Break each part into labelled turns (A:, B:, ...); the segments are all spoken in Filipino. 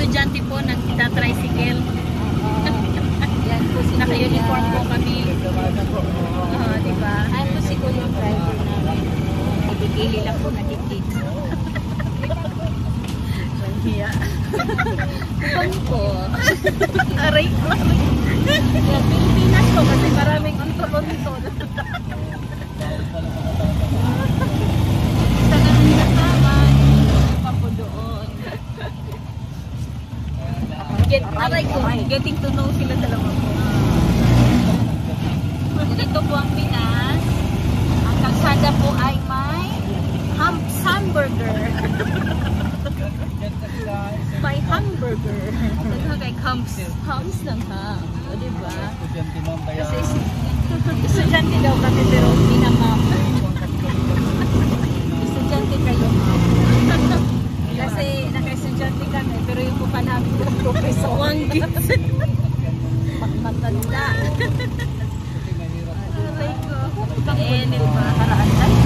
A: estudyante po nagta-tricycle.
B: Yan po si
A: Naka-uniform po kami. Diba?
B: Ay po si Kuya yung driver namin. Ibigili lang po natikit.
A: Hiya.
B: Kupang po.
A: Aray ko.
B: Yan, Pilipinas po kasi maraming untol-untol. Sa ganun kasama, hindi pa po doon.
A: Aray ko. Getting to know sila dalawa po.
B: Dito po ang Pinas. Ang kalsada po ay may hamburger. May hamburger.
A: Ano kay Hams?
B: Hams lang ha. O diba?
A: Kasi
B: Estudyante daw kami pero pinamam. Estudyante kayo ma'am. Kasi naka-estudyante kami pero yung pupa namin yung professor.
A: Wanggit.
B: Matanda.
A: Aray ko.
B: Diba? Karaan tayo.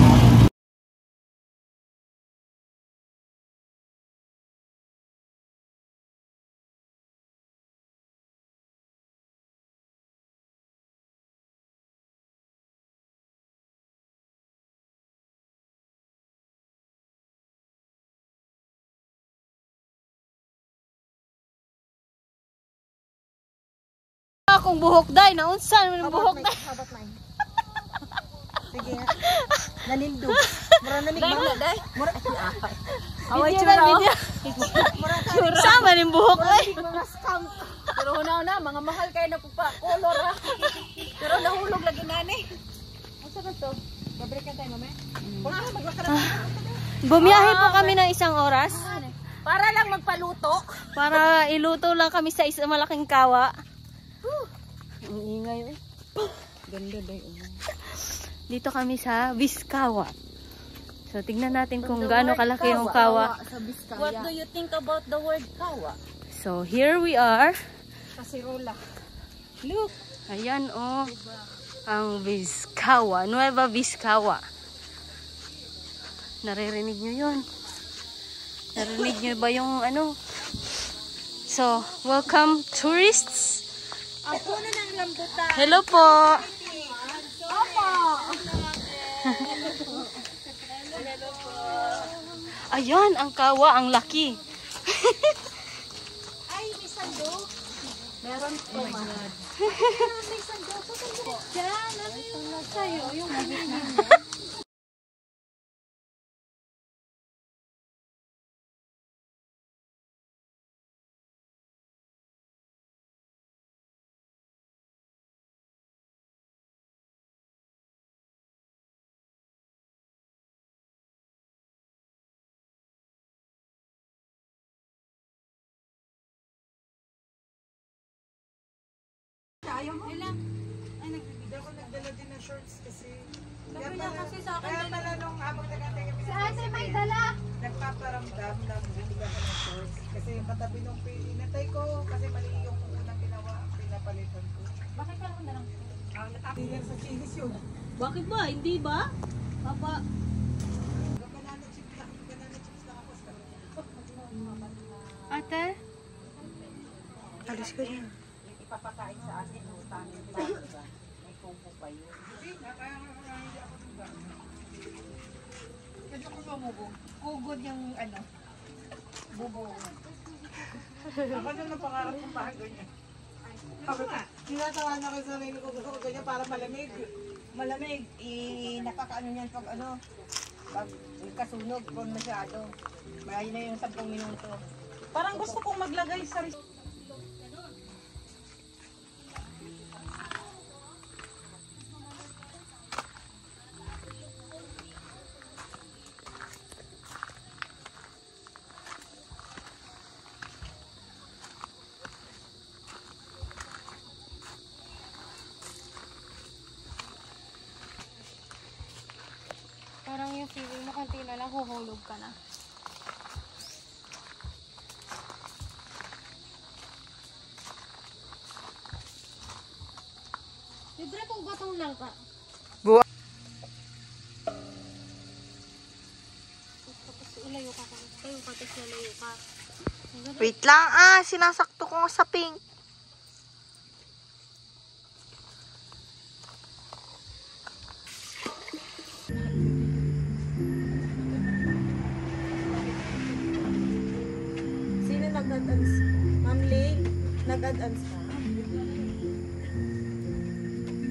A: Akong buhok day, naunsan man buhok day.
C: Sige nga. Nanindu. Mura na
B: Dahil na, dahil.
A: Away chura. Sama ning buhok ay.
C: mga scam.
B: Pero una-una, mga mahal kayo na color ha. Pero nahulog lagi nani.
C: Ano ba to? Babrekan tayo mamaya? Wala na, maglakaran.
A: Bumiyahe po kami ng 1 oras
B: Para lang magpaluto.
A: para iluto lang kami sa isang malaking kawa. Ang ingay eh.
B: Ganda dahil.
A: Dito kami sa Vizcawa. So tignan natin kung gaano kalaki yung kawa.
C: Sa Biskaya.
B: What do you think about the word kawa?
A: So here we are.
C: Kasirola.
A: Look. Ayan oh. Ang Vizcawa. Nueva Vizcawa. Naririnig nyo yun? Narinig nyo ba yung ano? So, welcome tourists.
C: Ako na ng lambutan.
A: Hello po.
C: Opo.
A: Ayan, ang kawa, ang laki.
C: Ay, may sando.
B: Meron po man.
C: May sando. Pasando dyan. Ano yung sa'yo? Yung mamigin mo. Ayaw mo? Ay, nagbibigay ako. Nagdala din ng shorts kasi.
B: Kaya kasi sa akin.
C: Kaya pala nung habang nagkantay kami.
B: Si ate may dala.
C: Nagpaparamdam na bibigyan ako ng shorts. Kasi yung katabi nung inatay ko. Kasi mali yung unang ginawa. Pinapalitan ko.
B: Bakit ka lang na lang?
C: Hindi sa chinis yun.
B: Bakit ba? Hindi ba? Papa.
C: Banana chips lang. Banana chips lang ako.
A: Ate? Alis ko yan.
B: Ipapakain sa atin ng tangin pa. Diba? May kumpong pa yun.
C: Medyo ko mamubog. Ugod yung ano. Bubo. Ako na napangarap kong parang ganyan. Tinatawa na ko sa sarili ko. Gusto ko ganyan para malamig.
D: Malamig, napakaano niyan pag ano, pag kasunog kung masyado. Malayo na yung 10 minuto.
C: Parang gusto kong maglagay sa
A: Parang yung feeling mo konti na lang huhulog ka na. Libre kung batong lang ka. Tapos ilayo ka. Tayo ka, tapos lalayo ka.
E: Wait lang sinasakto ko nga sa pink.
C: Sino nag-add-ons? Ma'am Ling, nag-add-ons ka?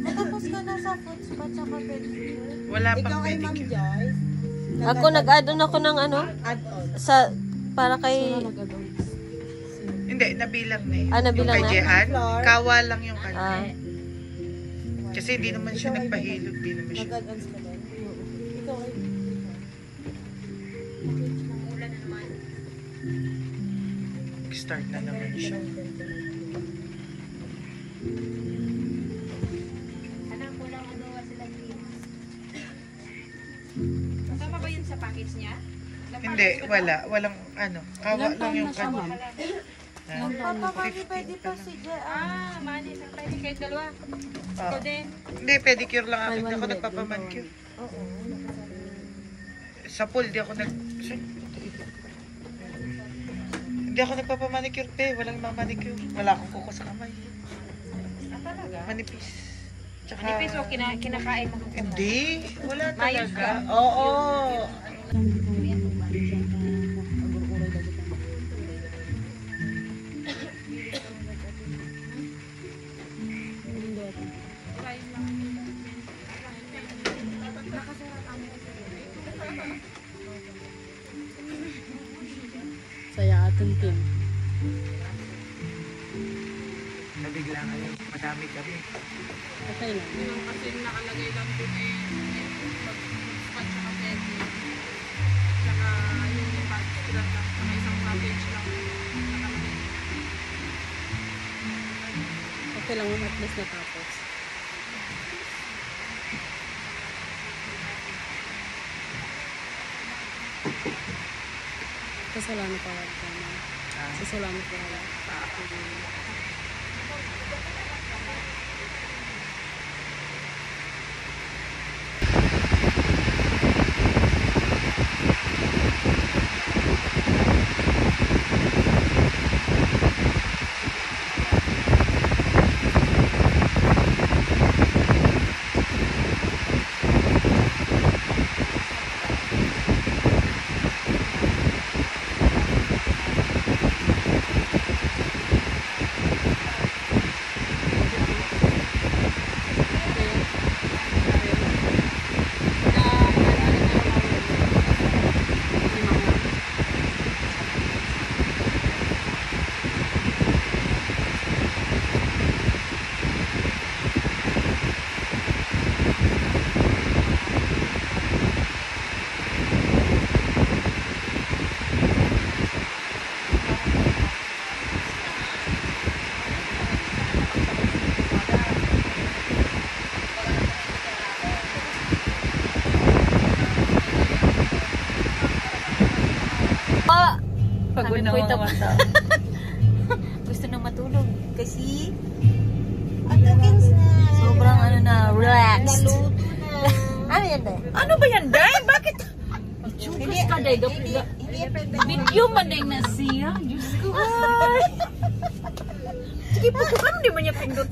C: Natapos ka na sa food spa tsaka pedicure.
F: Wala
C: Ikaw
F: pang
C: kay Ma'am
F: pedicure.
C: Joyce.
A: Ako nag-add-on ako ng ano?
C: Add-on.
A: Sa, para kay,
F: Hindi, nabilang na eh.
A: nabilang
F: Yung
A: na?
F: kay Jehan, kawa lang yung kanya.
A: Ah,
F: Kasi hindi naman siya nagpahilot, hindi naman siya.
C: Nag-add-ons ka din. Ikaw kay
F: Start na naman siya.
B: Kasama ba yun sa package niya?
F: Hindi, wala. Walang ano. Kawa lang yung kanya.
C: Papa, mami, pwede pa si Jea.
B: Mani, pwede kayo dalawa.
F: Ah.
B: din.
F: Hindi, pedicure lang ako. Hindi ako nagpapamanicure. Sa pool, di ako Hindi ako nagpapamanicure, pe. Walang mamanicure. Wala akong kuko sa kamay.
B: Talaga?
F: Manipis. Tsaka...
B: Manipis o kinakain mo?
F: Hindi. Wala
B: Mayos
F: talaga.
B: ka?
F: Oo.
A: saya atin team.
F: Nabigla kayo. Madami kami.
A: Okay lang.
B: Kasi nakalagay lang dun pag-spot siya kasi tsaka yung package lang saka isang package lang nakalagay.
A: Okay lang, at least natapos. Kasalanan pa wala ka na. Kasalanan pa wala.
B: Pagod na ako mata. Gusto nang matulog. Kasi
A: Sobrang ano na, relaxed.
E: Ano yan ba?
B: ano ba yan, Day? Bakit? Chukas ka, Day. Video man, Day, na siya. Diyos ko. Sige po, kung ano di ba niya pindot?